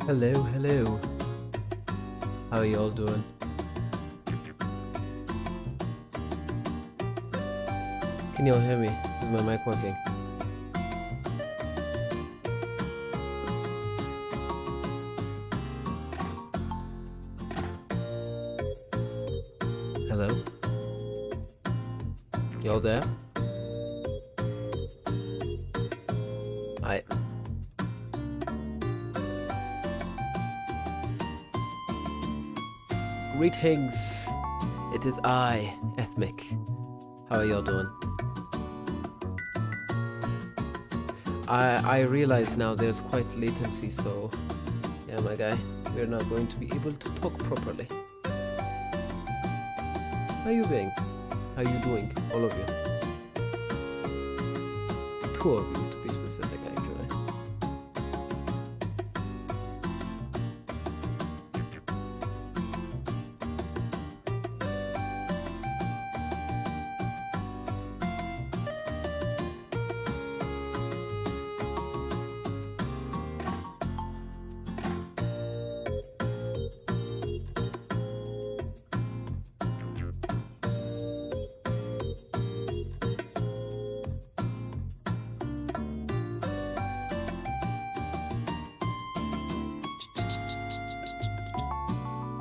Hello, hello. How are y'all doing? Can y'all hear me? Is my mic working? Hello? Y'all there? I... Greetings! It is I, Ethmic. How are y'all doing? I realize now there's quite latency, so... Yeah, my guy, we're not going to be able to talk properly. How you being? How you doing? All of you. Two of you, to be specific, actually.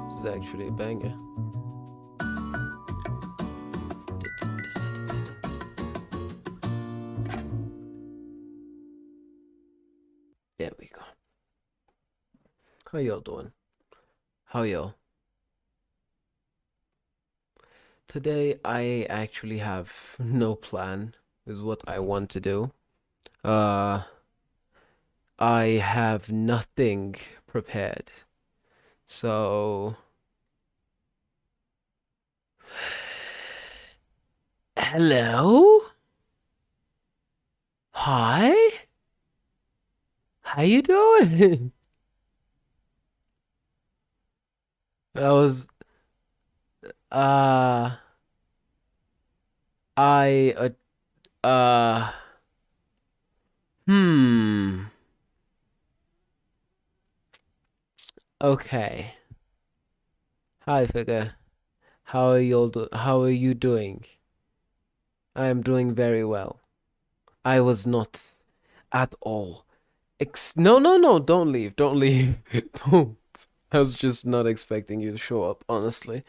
This is actually a banger. There we go. How y'all doing? How y'all? Today I actually have no plan with what I want to do. I have nothing prepared. So hello? Hi? How you doing? I was uh I uh hmm okay. Hi figure. How are you doing? I am doing very well. I was not at all. No, don't leave. Don't leave. Don't. I was just not expecting you to show up, honestly.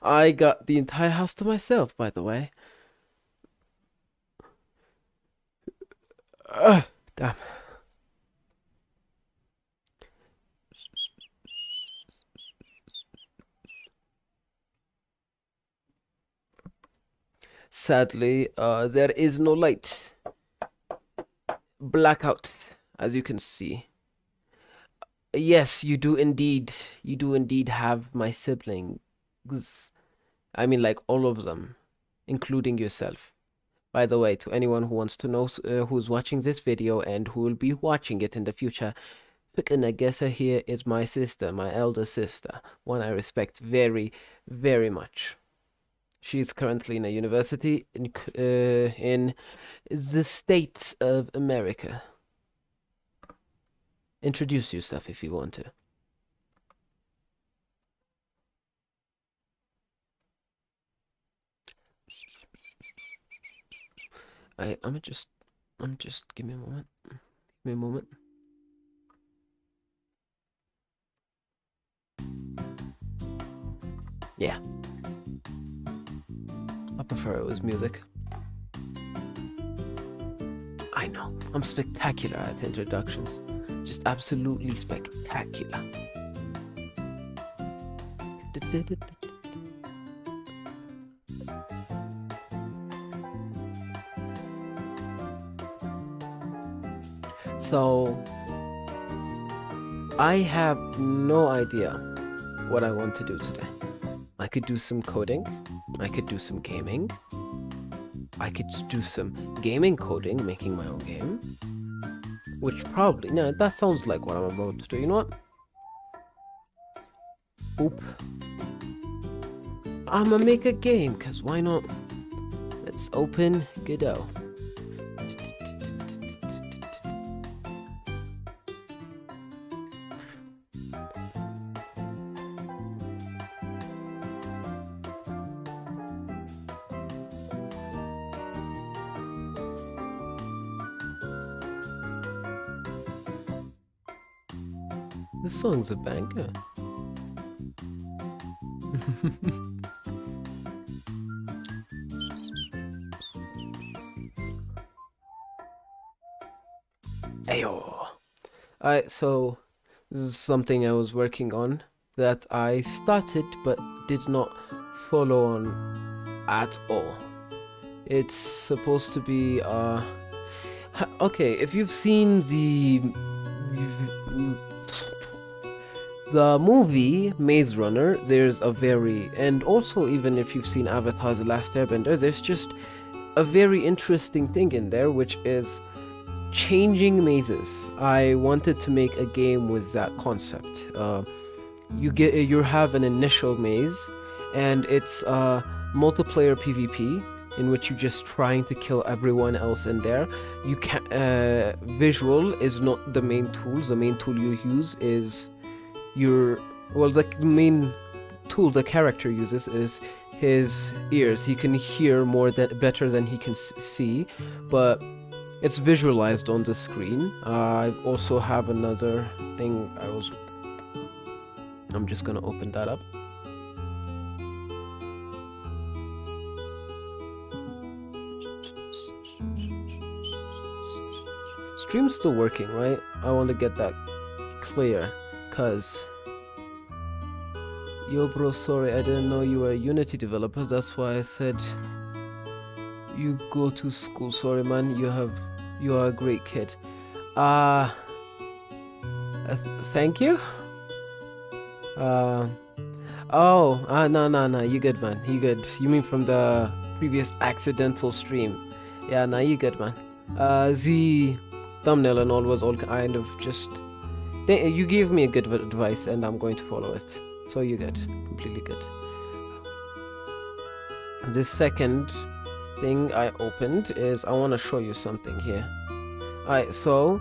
I got the entire house to myself, by the way. Ugh, damn. Sadly, there is no light. Blackout, as you can see. Yes, you do indeed. You do indeed have my siblings. I mean, like all of them, including yourself. By the way, to anyone who wants to know who's watching this video and who will be watching it in the future, Fika Nagesa here is my sister, my elder sister, one I respect very, very much. She is currently in a university in the States of America. Introduce yourself if you want to. I'm just give me a moment. Give me a moment. Yeah. I prefer it with music. I know. I'm spectacular at introductions. Just absolutely spectacular. So, I have no idea what I want to do today. I could do some coding. I could do some gaming. I could do some gaming coding, making my own game. Which probably, no, that sounds like what I'm about to do. You know what? Oop. I'ma make a game, cause why not? Let's open Godot. This song's a banger. Ayo. Alright, so this is something I was working on that I started but did not follow on at all. It's supposed to be okay, if you've seen the movie Maze Runner, there's a very, and also even if you've seen Avatar: The Last Airbender, there's just a very interesting thing in there, which is changing mazes. I wanted to make a game with that concept. You have an initial maze, and it's multiplayer PvP in which you're just trying to kill everyone else in there. You can visual is not the main tool. The main tool you use is the main tool the character uses is his ears. He can hear better than he can see, but it's visualized on the screen. I also have another thing. I'm just gonna open that up. Stream's still working, right? I want to get that clear, cause yo bro, sorry, I didn't know you were a Unity developer. That's why I said you go to school. Sorry man, you are a great kid. Thank you. No, you good man, you good. You mean from the previous accidental stream? Yeah, nah, you good man. The thumbnail and all was all kind of just you gave me a good advice and I'm going to follow it, so you good, completely good. This second thing I opened is I want to show you something here. Alright, so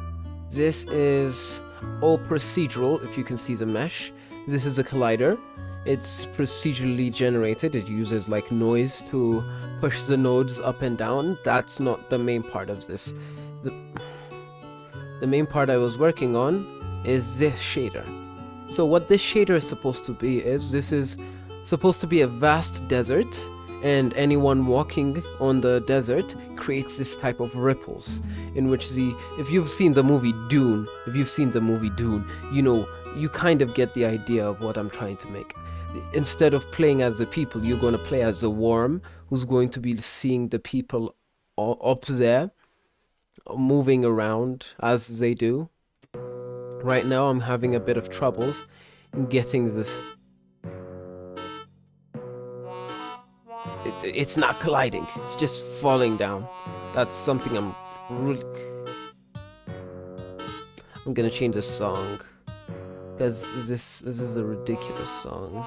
this is all procedural. If you can see the mesh, this is a collider. It's procedurally generated. It uses like noise to push the nodes up and down. That's not the main part of this. The main part I was working on is this shader. So what this shader is supposed to be is, this is supposed to be a vast desert, and anyone walking on the desert creates this type of ripples in which if you've seen the movie Dune, you know, you kind of get the idea of what I'm trying to make. Instead of playing as the people, you're going to play as the worm who's going to be seeing the people up there moving around as they do. Right now I'm having a bit of troubles getting this. It's not colliding, it's just falling down. That's something I'm gonna change the song, because this is a ridiculous song.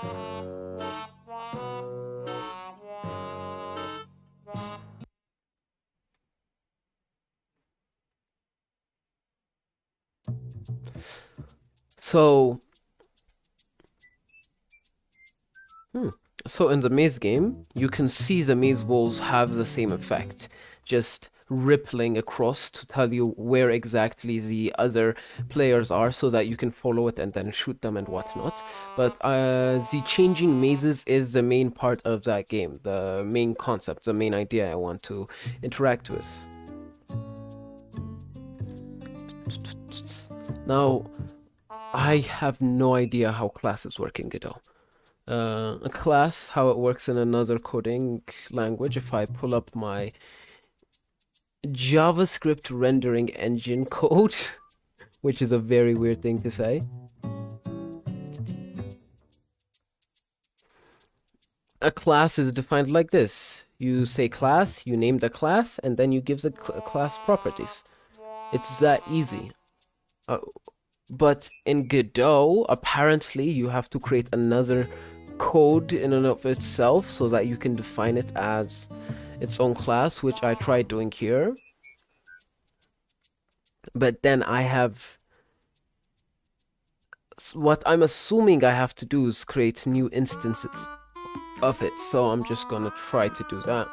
So in the maze game, you can see the maze walls have the same effect, just rippling across to tell you where exactly the other players are, so that you can follow it and then shoot them and whatnot. But the changing mazes is the main part of that game, the main concept, the main idea I want to interact with. Now, I have no idea how classes work in Godot. A class, how it works in another coding language. If I pull up my JavaScript rendering engine code, which is a very weird thing to say. A class is defined like this. You say class, you name the class, and then you give the class properties. It's that easy. But in Godot, apparently you have to create another code in and of itself so that you can define it as its own class, which I tried doing here. But then what I'm assuming I have to do is create new instances of it, so I'm just gonna try to do that.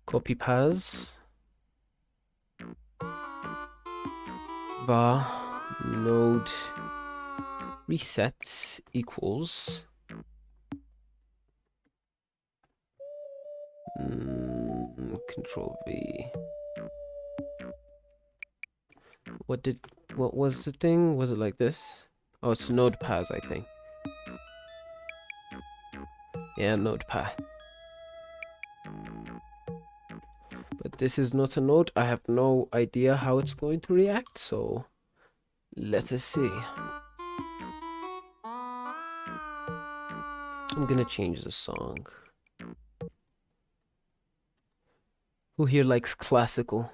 Copy paths. var node reset equals Control V. What was the thing? Was it like this? Oh, it's node paths, I think. Yeah, node path. But this is not a node. I have no idea how it's going to react, so let us see. I'm gonna change the song. Who here likes classical?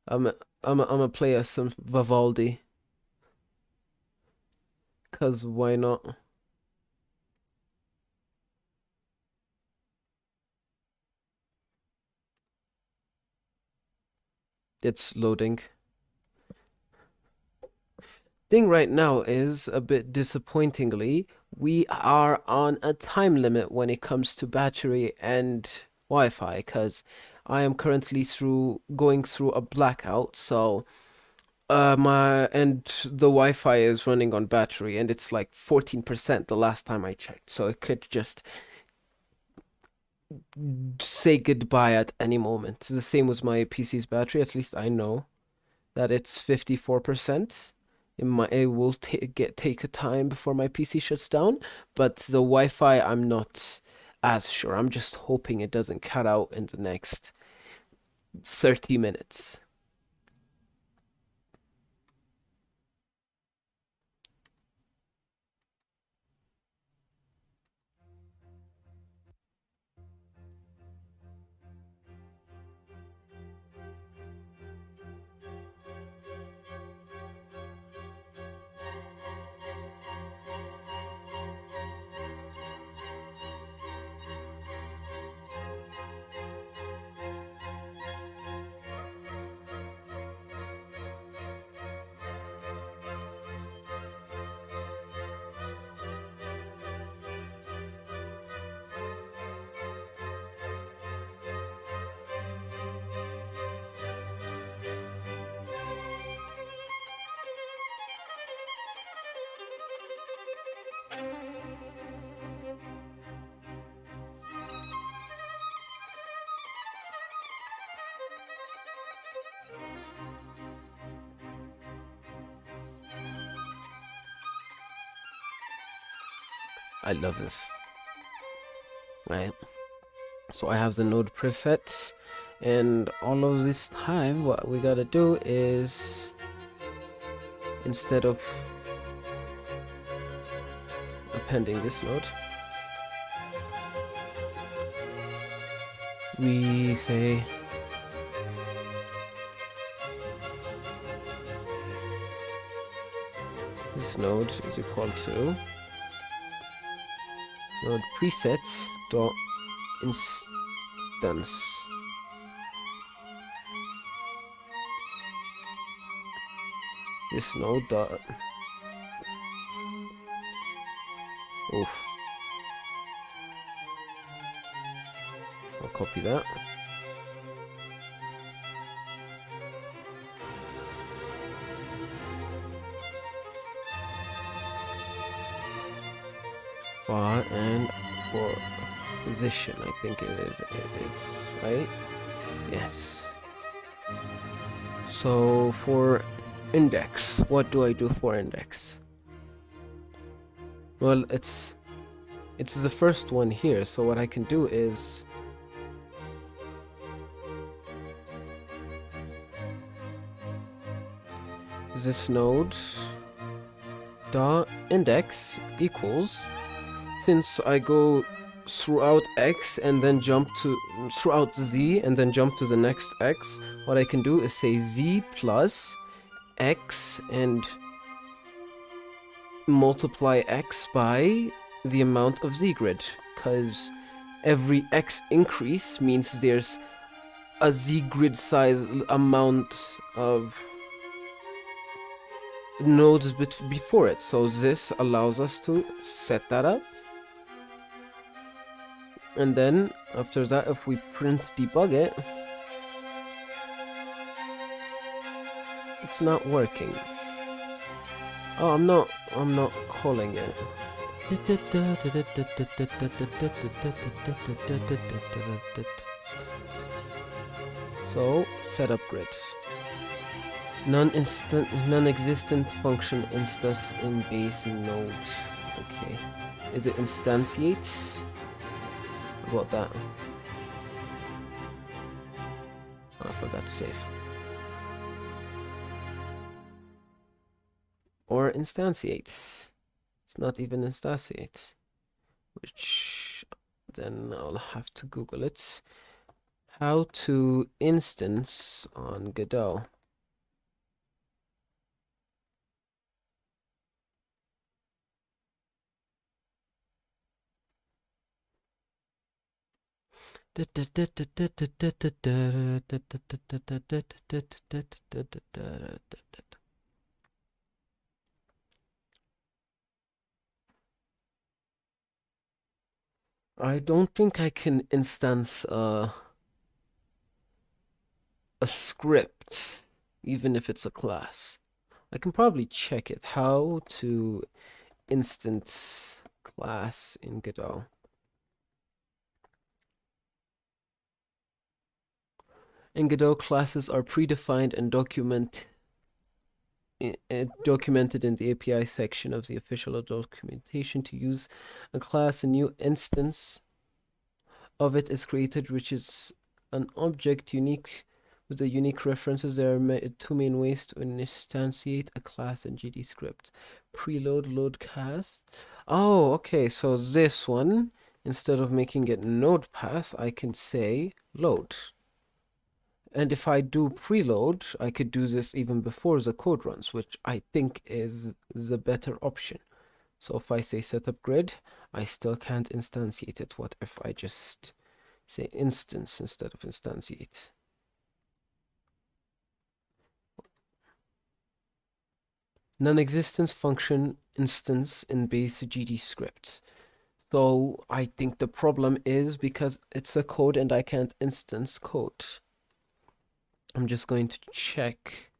I'm a play us some Vivaldi. Cause why not? It's loading. Thing right now is, a bit disappointingly, we are on a time limit when it comes to battery and Wi-Fi, because I am currently going through a blackout, so the Wi-Fi is running on battery and it's like 14% the last time I checked, so it could just say goodbye at any moment. It's the same with my PC's battery. At least I know that it's 54%. It will take a time before my PC shuts down, but the Wi-Fi, I'm not as sure. I'm just hoping it doesn't cut out in the next 30 minutes. I love this. Right. So I have the node presets, and all of this time what we gotta do is, instead of appending this node, we say this node is equal to node presets dot instance. This node dot oof. I'll copy that. And for position, I think it is, right? Yes. So for index, what do I do for index? Well, it's the first one here, so what I can do is this node dot index equals, since I go throughout x and then jump to throughout z and then jump to the next x, what I can do is say z plus x and multiply x by the amount of z grid, because every x increase means there's a z grid size amount of nodes before it. So this allows us to set that up. And then after that, if we print debug it, It's not working. Oh, I'm not calling it. So, setup grid. Non-existent function instance in base node. Okay. Is it instantiates? How about that? Oh, I forgot to save. Or instantiates. It's not even instantiates. Which then I'll have to Google it. How to instance on Godot. I don't think I can instance a script, even if it's a class. I can probably check it. How to instance class in Godot. In Godot, classes are predefined and documented in the API section of the official documentation. To use a class, a new instance of it is created, which is an object unique with the unique references. There are two main ways to instantiate a class in GDScript. Preload, load cast. Oh, okay, so this one, instead of making it node pass, I can say load. And if I do preload, I could do this even before the code runs, which I think is the better option. So if I say setup grid, I still can't instantiate it. What if I just say instance instead of instantiate? Non-existence function instance in base GDScript. So I think the problem is because it's a code and I can't instance code. I'm just going to check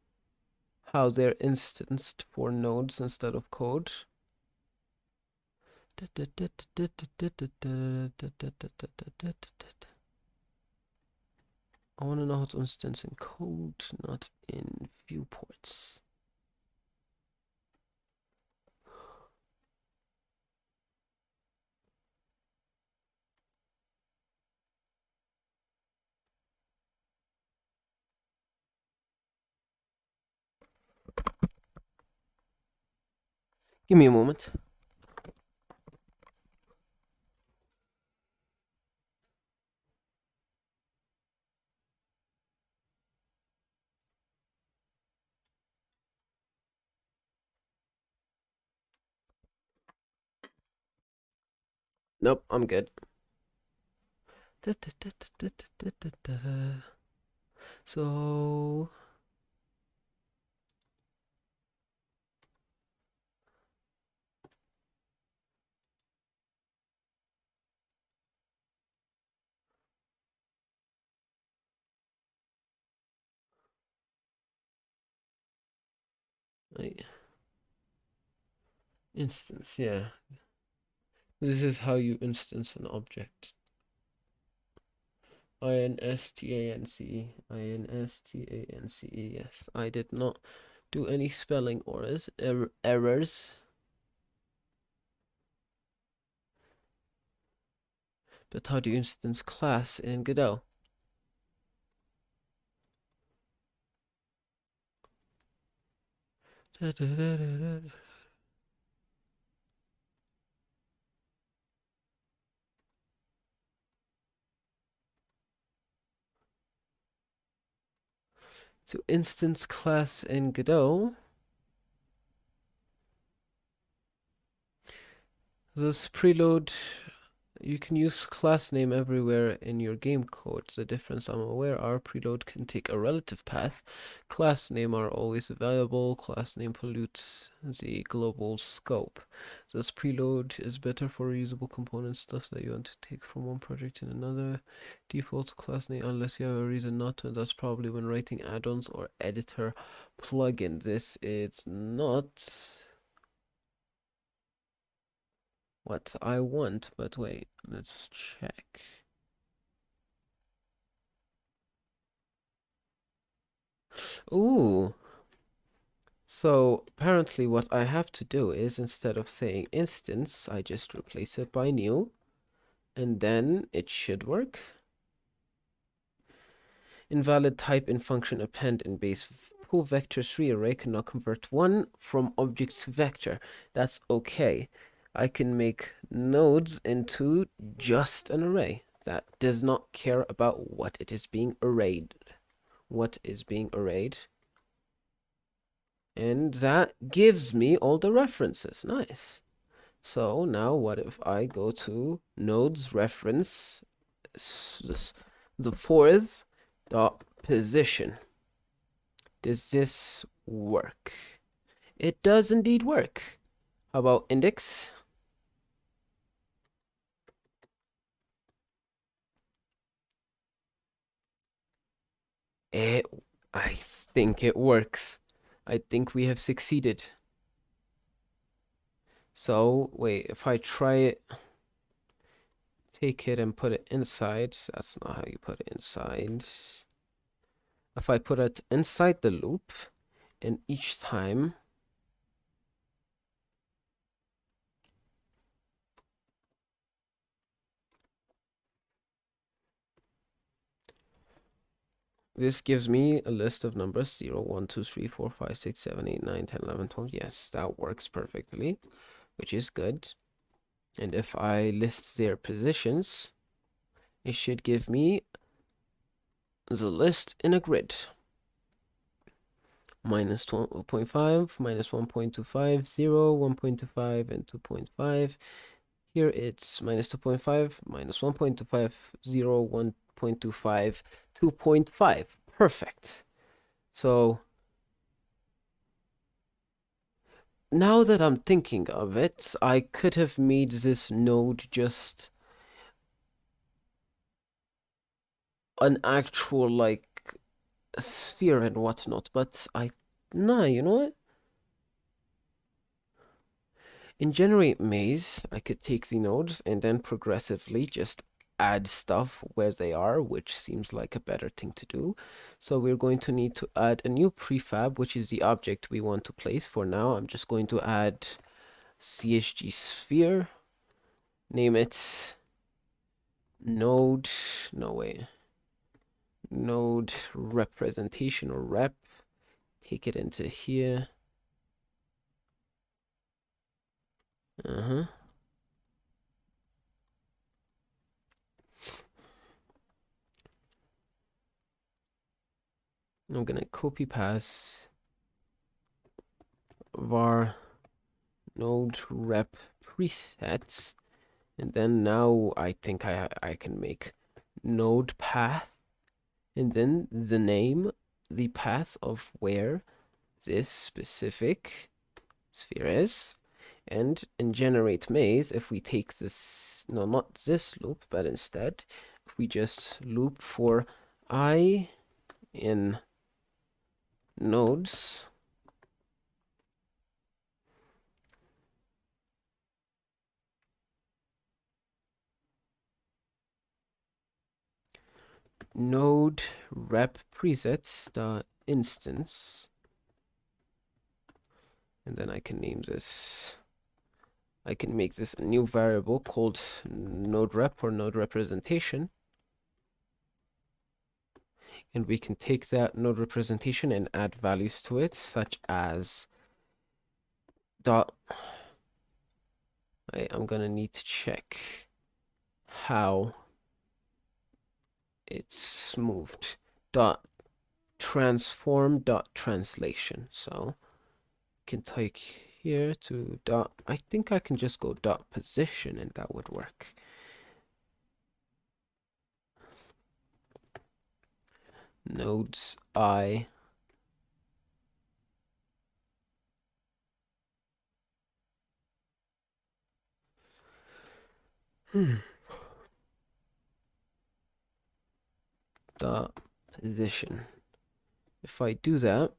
how they're instanced for nodes instead of code. I want to know how to instance in code, not in viewports. Give me a moment. Nope, I'm good. So instance, yeah. This is how you instance an object. INSTANCE, INSTANCE. Yes, I did not do any spelling errors. But how do you instance class in Godot? To instance class in Godot, this preload You can use class name everywhere in your game code. The difference I'm aware are preload can take a relative path. Class name are always available. Class name pollutes the global scope. Thus preload is better for reusable component stuff that you want to take from one project in another. Default class name unless you have a reason not to, and that's probably when writing add-ons or editor plugin. This is not what I want, but wait, let's check. Ooh, so apparently what I have to do is instead of saying instance, I just replace it by new, and then it should work. Invalid type in function append in base pool vector 3 array cannot convert one from object to vector. That's okay. I can make nodes into just an array that does not care about what it is being arrayed. What is being arrayed. And that gives me all the references. Nice. So now what if I go to nodes reference the fourth dot position? Does this work? It does indeed work. How about index? I think it works. I think we have succeeded. So, wait, if I try it, take it and put it inside, that's not how you put it inside. If I put it inside the loop, and each time this gives me a list of numbers 0, 1, 2, 3, 4, 5, 6, 7, 8, 9, 10, 11, 12. Yes, that works perfectly, which is good. And if I list their positions, it should give me the list in a grid. Minus 2.5, minus 1.25, 0, 1.25, and 2.5. Here it's minus 2.5, minus 1.25, 0, 1.25, 2.5. Perfect. So now that I'm thinking of it, I could have made this node just an actual like sphere and whatnot, but nah, you know what? In generate maze, I could take the nodes and then progressively just add stuff where they are, which seems like a better thing to do. So we're going to need to add a new prefab, which is the object we want to place. For now, I'm just going to add CSG sphere, name it node, no way, node representation or rep, take it into here. I'm gonna copy pass var node rep presets, and then now I think I can make node path, and then the name, the path of where this specific sphere is. And in generate maze, if we take this, no, not this loop, but instead, if we just loop for I in nodes, node rep presets dot instance, and then I can name this, I can make this a new variable called node rep or node representation, and we can take that node representation and add values to it, such as dot, I'm gonna need to check how it's moved, dot transform dot translation. So can take here to dot, I think I can just go dot position and that would work. nodes I dot position. If I do that,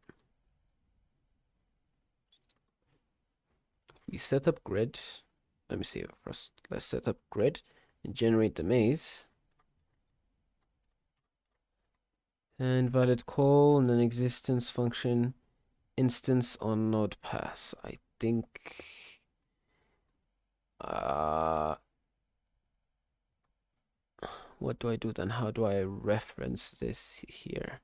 we set up grid. Let me see it first. Let's set up grid and generate the maze. And valid call and then existence function instance on node pass. I think what do I do then? How do I reference this here?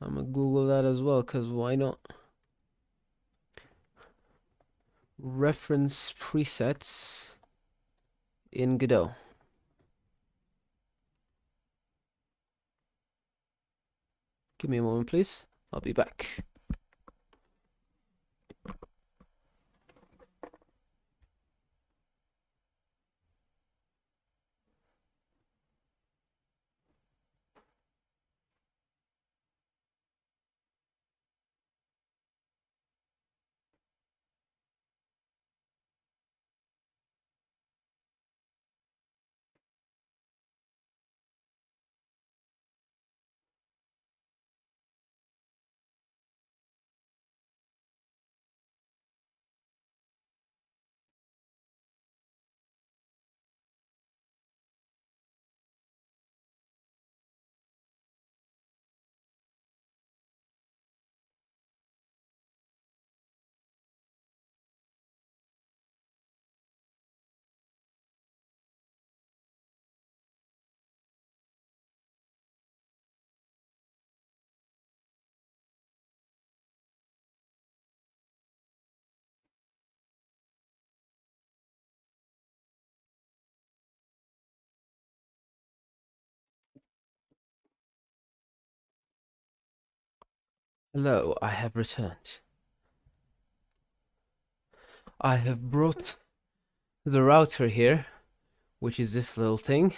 I'm gonna Google that as well, because why not? Reference presets in Godot. Give me a moment, please. I'll be back. Hello, I have returned. I have brought the router here, which is this little thing.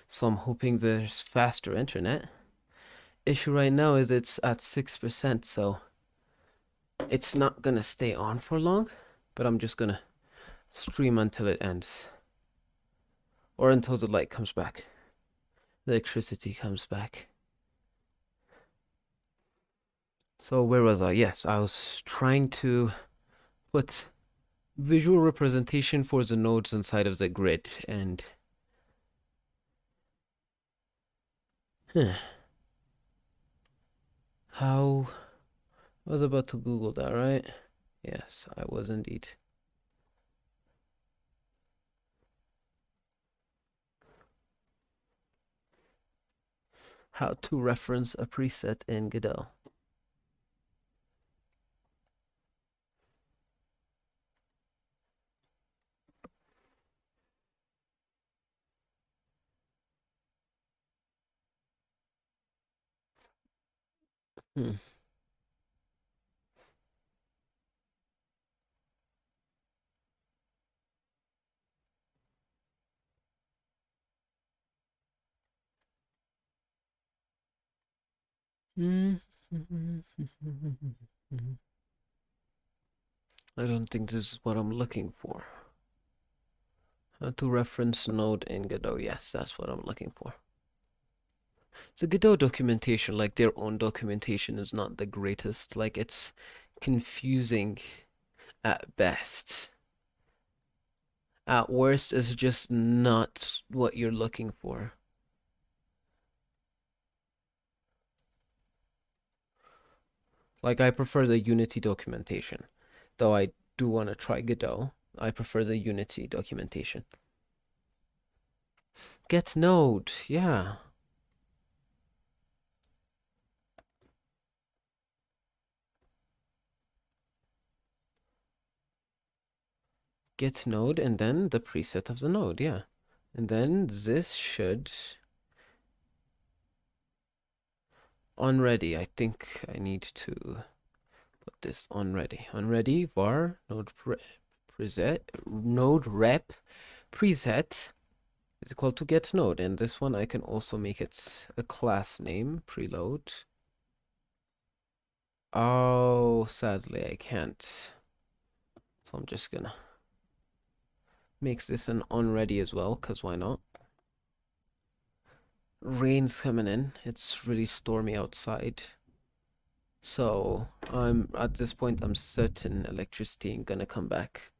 So I'm hoping there's faster internet. Issue right now is it's at 6%, so it's not gonna stay on for long, but I'm just gonna stream until it ends. Or until the light comes back. The electricity comes back. So where was I? Yes, I was trying to put visual representation for the nodes inside of the grid, and how I was about to Google that, right? Yes, I was indeed. How to reference a preset in Godot. Hmm. I don't think this is what I'm looking for. How to reference node in Godot. Yes, that's what I'm looking for. The Godot documentation, like their own documentation, is not the greatest. Like, it's confusing at best. At worst, it's just not what you're looking for. Like, I prefer the Unity documentation. Though I do want to try Godot, I prefer the Unity documentation. Get node, yeah. Get node and then the preset of the node, yeah. And then this should on ready. I think I need to put this on ready. On ready var node preset node rep preset is equal to get node, and this one I can also make it a class name preload. Oh, sadly I can't. So I'm just gonna make this an onReady as well, because why not? Rain's coming in. It's really stormy outside. So I'm at this point I'm certain electricity ain't gonna come back.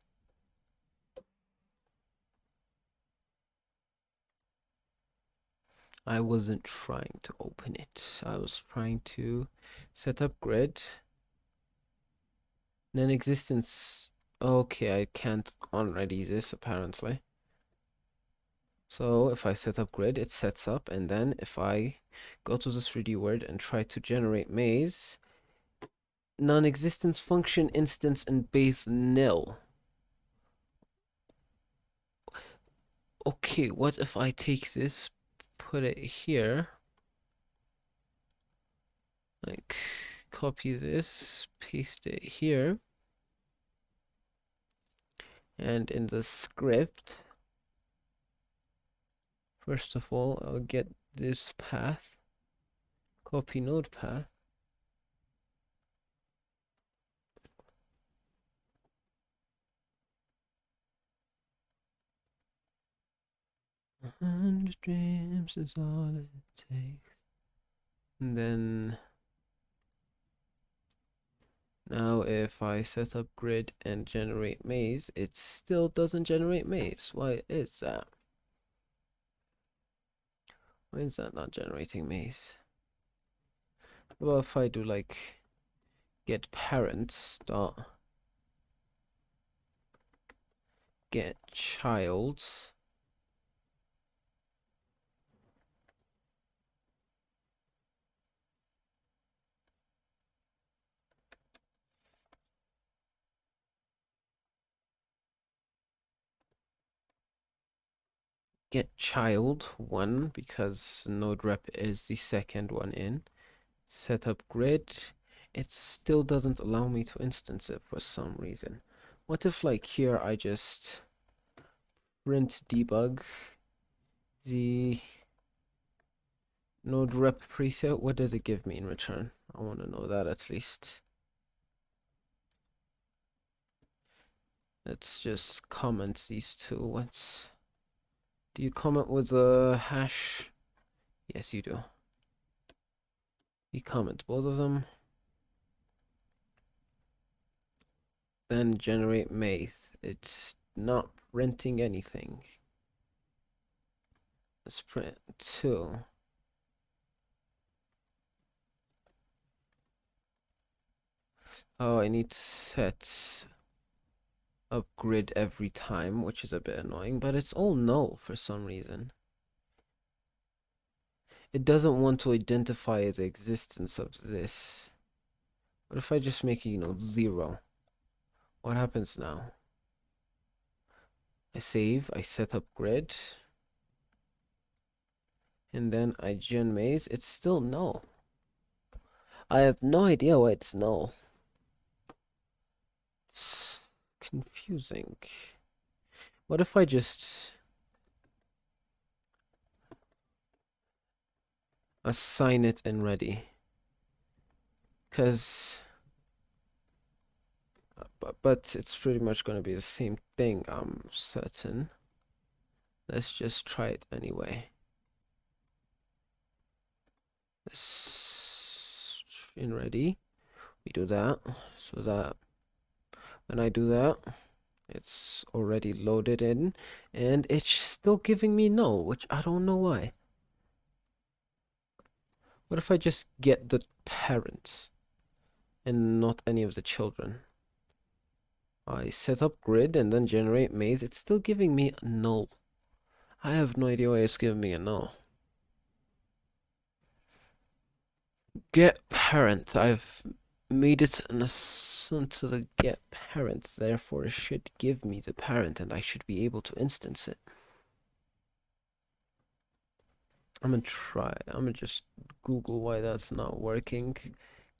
I wasn't trying to open it. I was trying to set up grid. Non-existence. Okay, I can't onReady this apparently. So if I set up grid, it sets up, and then if I go to the 3D word and try to generate maze, non-existence function instance and base nil. Okay, what if I take this, put it here, like copy this, paste it here, and in the script, first of all, I'll get this path, copy node path, "100 dreams is all it takes." And then now if I set up grid and generate maze, it still doesn't generate maze. Why is that? Why is that not generating maze? Well, if I do like get parents dot get child, get child 1 because node rep is the second one in. Set up grid. It still doesn't allow me to instance it for some reason. What if like here I just print debug the node rep preset? What does it give me in return? I want to know that at least. Let's just comment these two. What's... Do you comment with a hash? Yes, you do. You comment both of them. Then generate math. It's not printing anything. Let's print 2. Oh, I need to set up grid every time, which is a bit annoying, but it's all null for some reason. It doesn't want to identify the existence of this. What if I just make it, 0? What happens now? I save, I set up grid, and then I gen maze. It's still null. I have no idea why it's null. It's confusing. What if I just assign it and ready? Because but it's pretty much going to be the same thing, I'm certain. Let's just try it anyway. This in ready, we do that, so that when I do that, it's already loaded in, and it's still giving me null, which I don't know why. What if I just get the parents and not any of the children? I set up grid and then generate maze. It's still giving me a null. I have no idea why it's giving me a null. Get parent. I've made it an assign to the get parent, therefore it should give me the parent and I should be able to instance it. I'm gonna just Google why that's not working,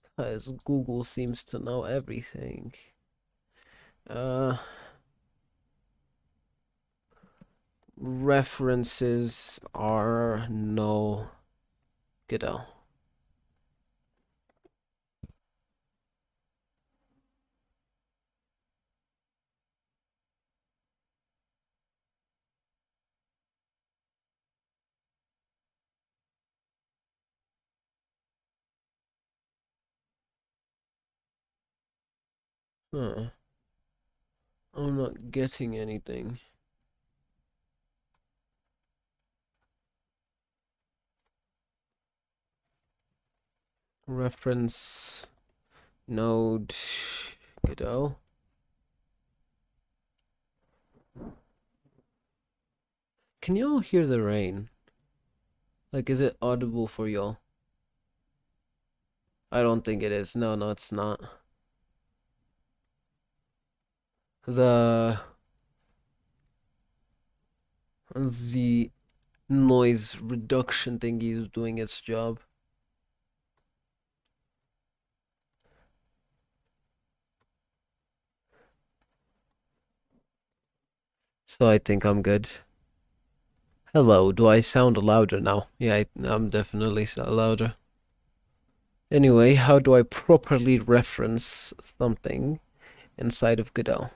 because Google seems to know everything. References are null. G'day. Huh. I'm not getting anything. Reference node. G'day. Can y'all hear the rain? Like, is it audible for y'all? I don't think it is. No, it's not. The the noise reduction thingy is doing its job. So I think I'm good. Hello, do I sound louder now? Yeah, I'm definitely louder. Anyway, how do I properly reference something inside of Godot?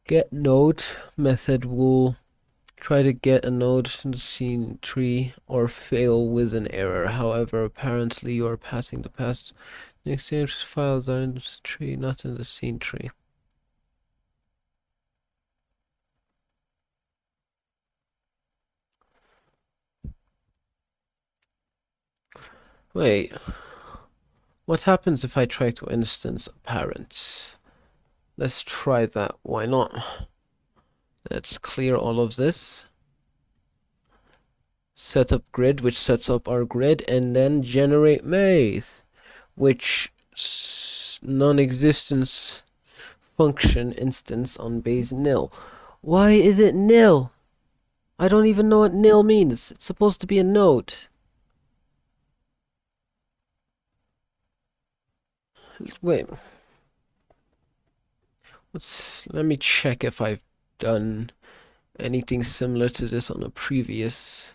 Get node method will try to get a node in the scene tree or fail with an error. However, apparently you are passing the past. The exchange files are in the tree, not in the scene tree. Wait, what happens if I try to instance a parent? Let's try that. Why not? Let's clear all of this. Set up grid, which sets up our grid, and then generate math, which non-existence function instance on base nil. Why is it nil? I don't even know what nil means. It's supposed to be a node. Wait. Let me check if I've done anything similar to this on a previous.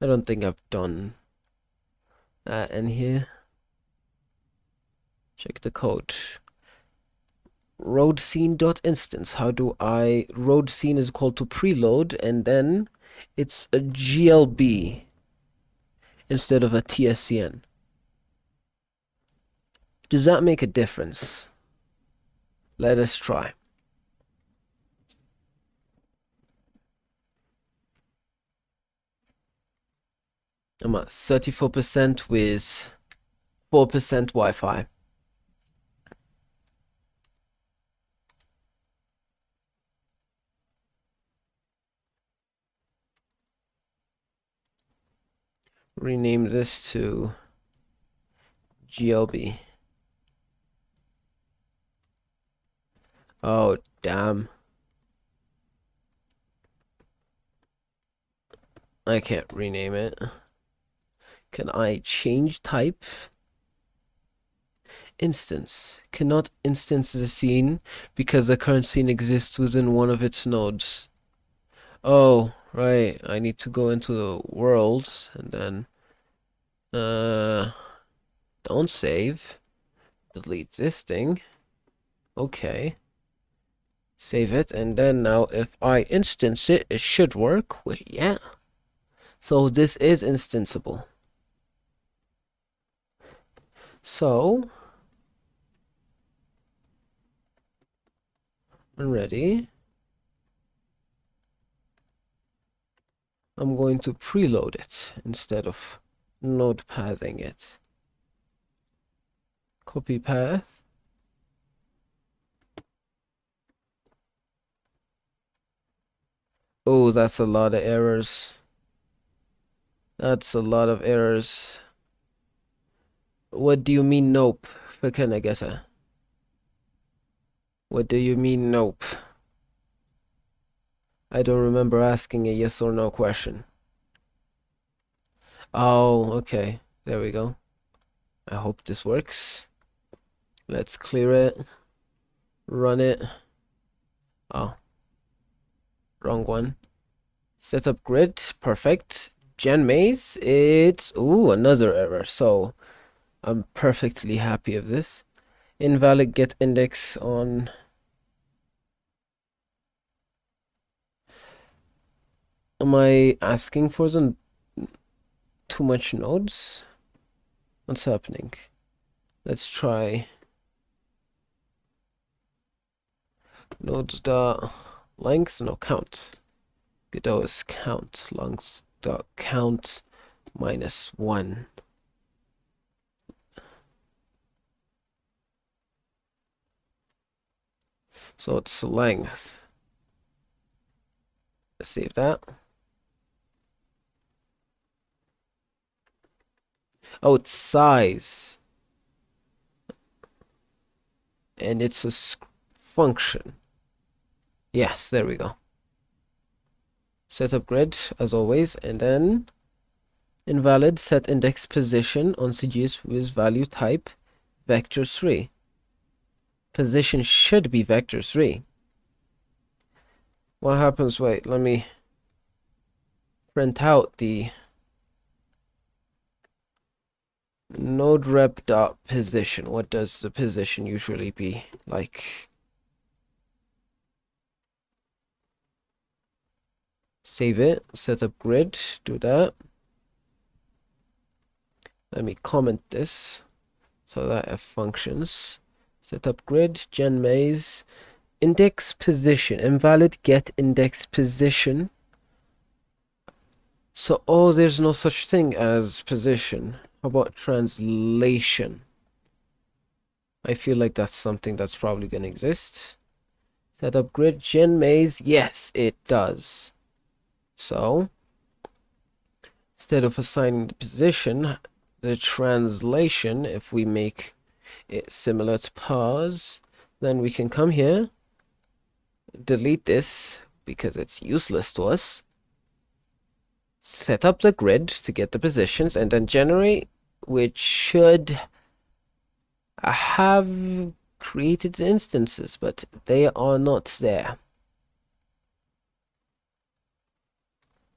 I don't think I've done that in here. Check the code. Road scene.instance. How do I road scene is equal to preload, and then it's a GLB instead of a TSCN. Does that make a difference? Let us try. I'm at 34% with 4% Wi-Fi. Rename this to GLB. Oh, damn. I can't rename it. Can I change type? Instance. Cannot instance the scene because the current scene exists within one of its nodes. Oh, right. I need to go into the world and then don't save. Delete this thing. Okay. Save it, and then now if I instance it, it should work. Wait, yeah. So this is instanceable. So I'm ready. I'm going to preload it instead of node pathing it. Copy path. Oh, that's a lot of errors. That's a lot of errors. What do you mean nope? Förkänna gissa. What do you mean nope? I don't remember asking a yes or no question. Oh, okay. There we go. I hope this works. Let's clear it. Run it. Oh, wrong one. Setup grid. Perfect. Gen maze. It's... Ooh, another error. So I'm perfectly happy of this. Invalid get index on... Am I asking for some too much nodes? What's happening? Let's try nodes dot length, no count. Godot is count. Length dot count -1. So it's length. Let's save that. Oh, it's size. And it's a function. Yes, there we go. Setup grid as always, and then invalid set index position on CGS with value type vector3. Position should be vector3. What happens? Wait, let me print out the node rep dot position. What does the position usually be like? Save it, setup grid, do that. Let me comment this so that it functions. Setup grid, gen maze, index position, invalid get index position. So, oh, there's no such thing as position. How about translation? I feel like that's something that's probably gonna exist. Setup grid, gen maze, yes, it does. So, instead of assigning the position, the translation, if we make it similar to pause, then we can come here, delete this because it's useless to us, set up the grid to get the positions, and then generate, which should have created instances, but they are not there.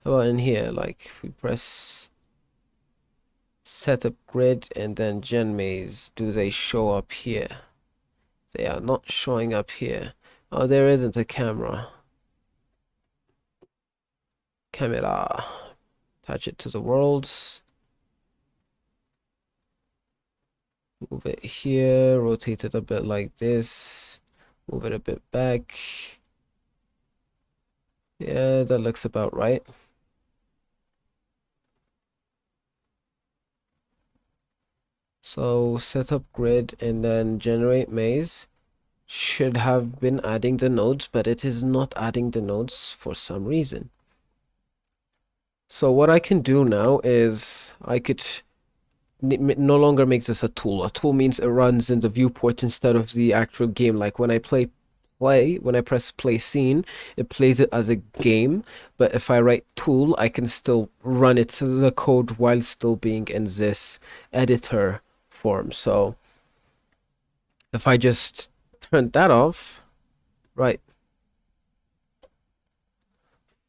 How about in here, like if we press setup grid and then gen maze, do they show up here? They are not showing up here. Oh, there isn't a camera. Camera. Attach it to the worlds. Move it here. Rotate it a bit like this. Move it a bit back. Yeah, that looks about right. So setup grid and then generate maze should have been adding the nodes, but it is not adding the nodes for some reason. So what I can do now is I could no longer make this a tool. A tool means it runs in the viewport instead of the actual game. Like when I when I press play scene, it plays it as a game. But if I write tool, I can still run it to the code while still being in this editor form. So if I just turn that off, right,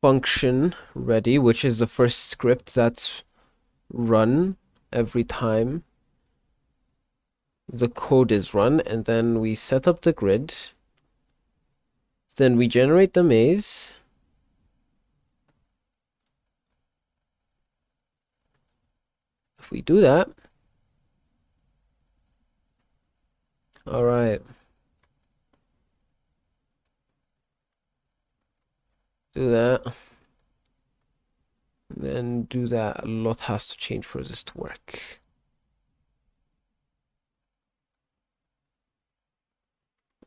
function ready, which is the first script that's run every time the code is run, and then we set up the grid, then we generate the maze, if we do that, all right, do that, then do that. A lot has to change for this to work.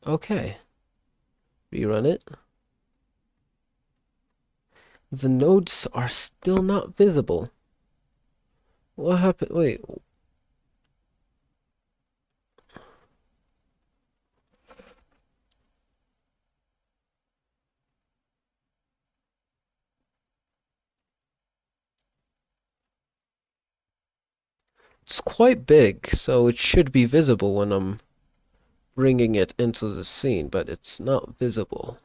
Okay, rerun it. The nodes are still not visible. What happened? Wait. It's quite big, so it should be visible when I'm bringing it into the scene, but it's not visible.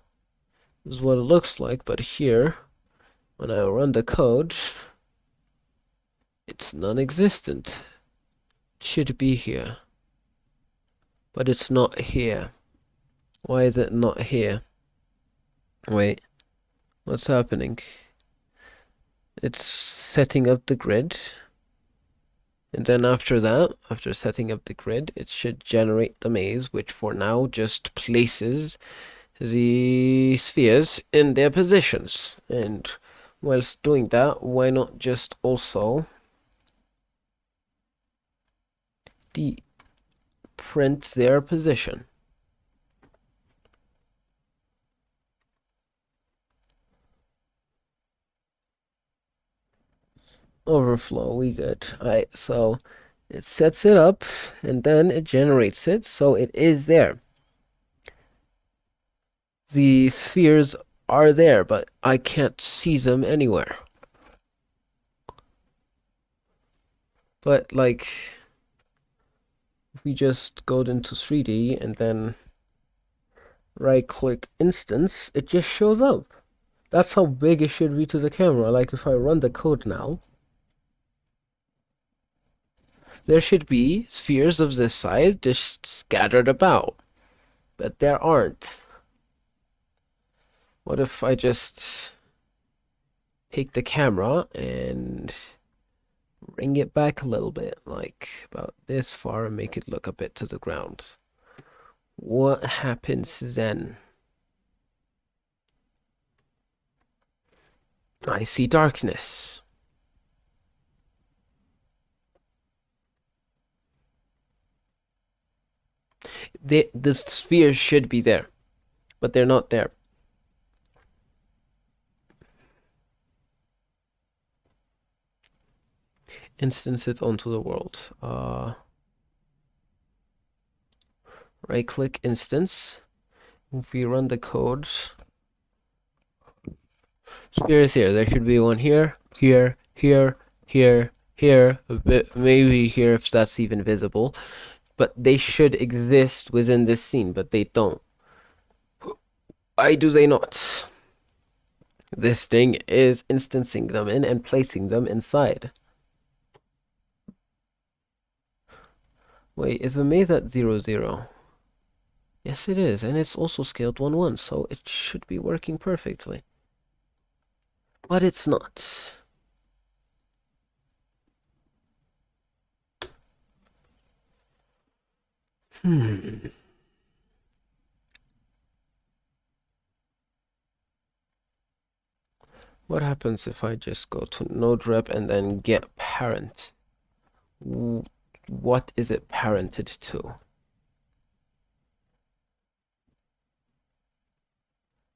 This is what it looks like, but here, when I run the code, it's non-existent. It should be here, but it's not here. Why is it not here? Wait, what's happening? It's setting up the grid. And then after that, after setting up the grid, it should generate the maze, which for now just places the spheres in their positions. And whilst doing that, why not just also print their position? Overflow, we good. Alright, so it sets it up and then it generates it, so it is there. The spheres are there, but I can't see them anywhere. But like, if we just go into 3D and then right click instance, it just shows up. That's how big it should be to the camera. Like if I run the code now, there should be spheres of this size just scattered about, but there aren't. What if I just take the camera and bring it back a little bit, like about this far, and make it look a bit to the ground? What happens then? I see darkness. The spheres should be there, but they're not there. Instance it onto the world. Right click instance. If we run the code, sphere is here. There should be one here, here, here, here, here, a bit, maybe here if that's even visible. But they should exist within this scene, but they don't. Why do they not? This thing is instancing them in and placing them inside. Wait, is the maze at 0, 0? Yes, it is, and it's also scaled 1, 1, so it should be working perfectly. But it's not. What happens if I just go to node rep and then get parent? What is it parented to?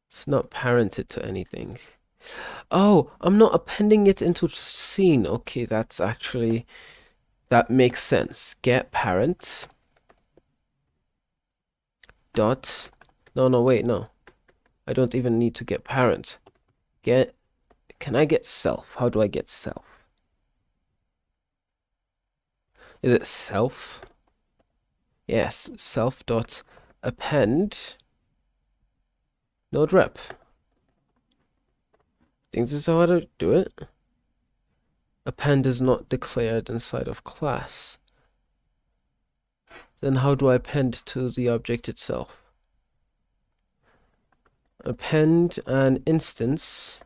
It's not parented to anything. Oh, I'm not appending it into scene. Okay, that's actually, that makes sense. Get parent dot, no, wait, no. I don't even need to get parent. Can I get self? How do I get self? Is it self? Yes, self dot append node rep. Think this is how to do it? Append is not declared inside of class. Then how do I append to the object itself? Append an instance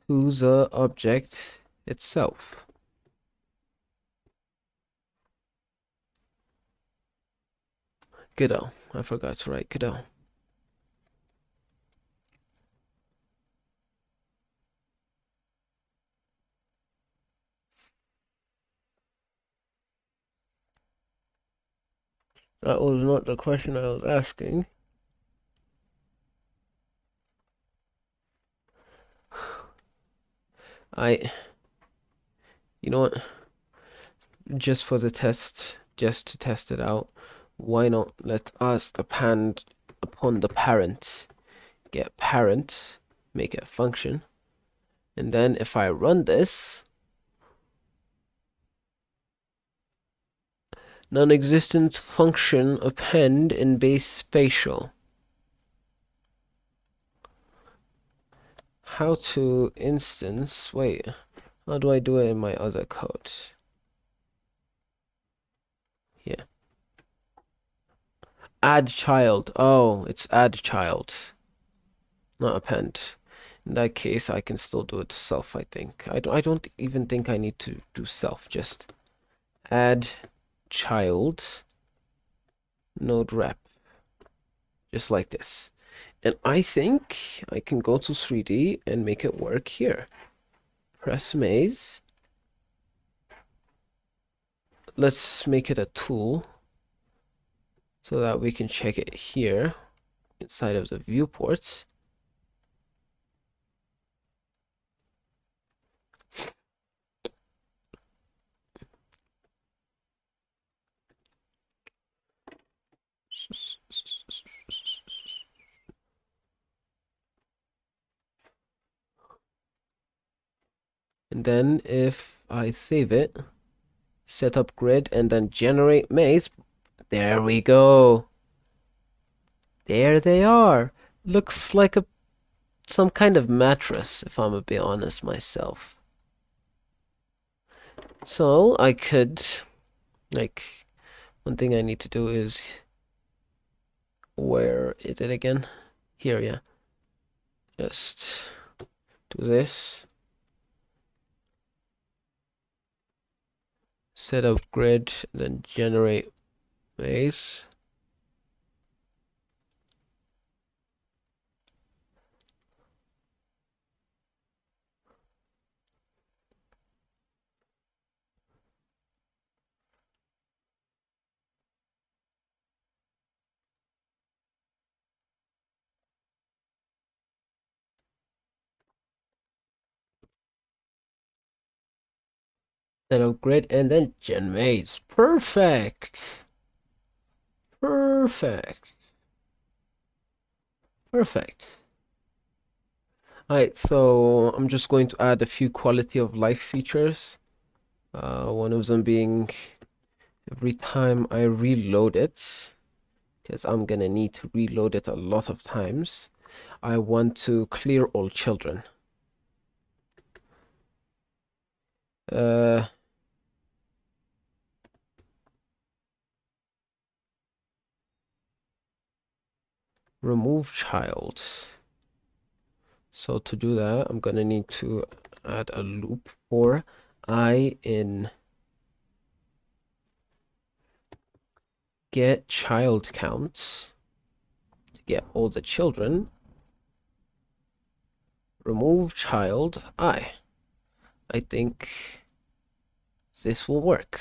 to the object itself. G'day. I forgot to write g'day. That was not the question I was asking. You know what? Just for the test, just to test it out, why not let us append upon the parent, get parent, make it a function, and then if I run this, Non-existent function append in base facial. How to instance, wait, how do I do it in my other code? Yeah. Add child. Oh, it's add child, not append. In that case, I can still do it to self, I think. I don't even think I need to do self, just add child node rep, just like this. And I think I can go to 3D and make it work here. Press maze. Let's make it a tool so that we can check it here inside of the viewports. And then if I save it, set up grid, and then generate maze, there we go. There they are. Looks like some kind of mattress, if I'm a bit honest myself. So I could, like, one thing I need to do is, where is it again? Here, yeah. Just do this. Set up grid, then generate maze. Set up grid, and then gen maze. Perfect. Perfect. Perfect. Alright, so I'm just going to add a few quality of life features. One of them being every time I reload it, because I'm gonna need to reload it a lot of times, I want to clear all children. Remove child. So to do that, I'm gonna need to add a loop for I in get child counts to get all the children. Remove child I. I think this will work.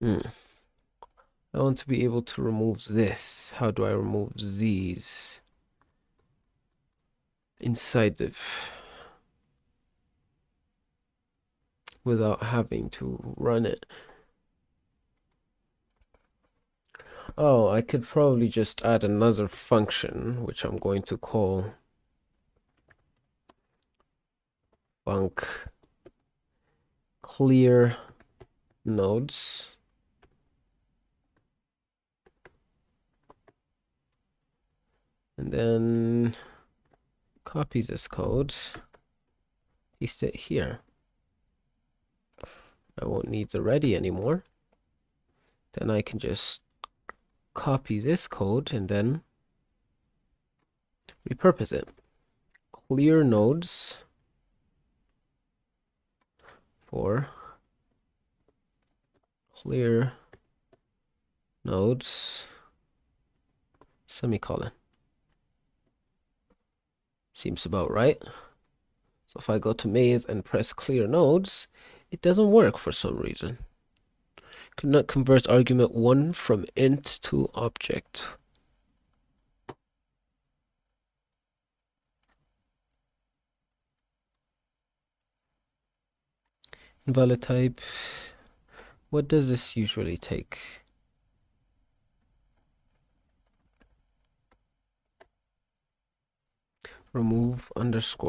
I want to be able to remove this. How do I remove these inside of without having to run it? Oh, I could probably just add another function, which I'm going to call func clear nodes. And then copy this code, paste it here. I won't need the ready anymore. Then I can just copy this code and then repurpose it. Clear nodes for clear nodes semicolon. Seems about right. So if I go to maze and press clear nodes, It doesn't work for some reason. Could not convert argument 1 from int to object. Invalid type. What does this usually take? Remove underscore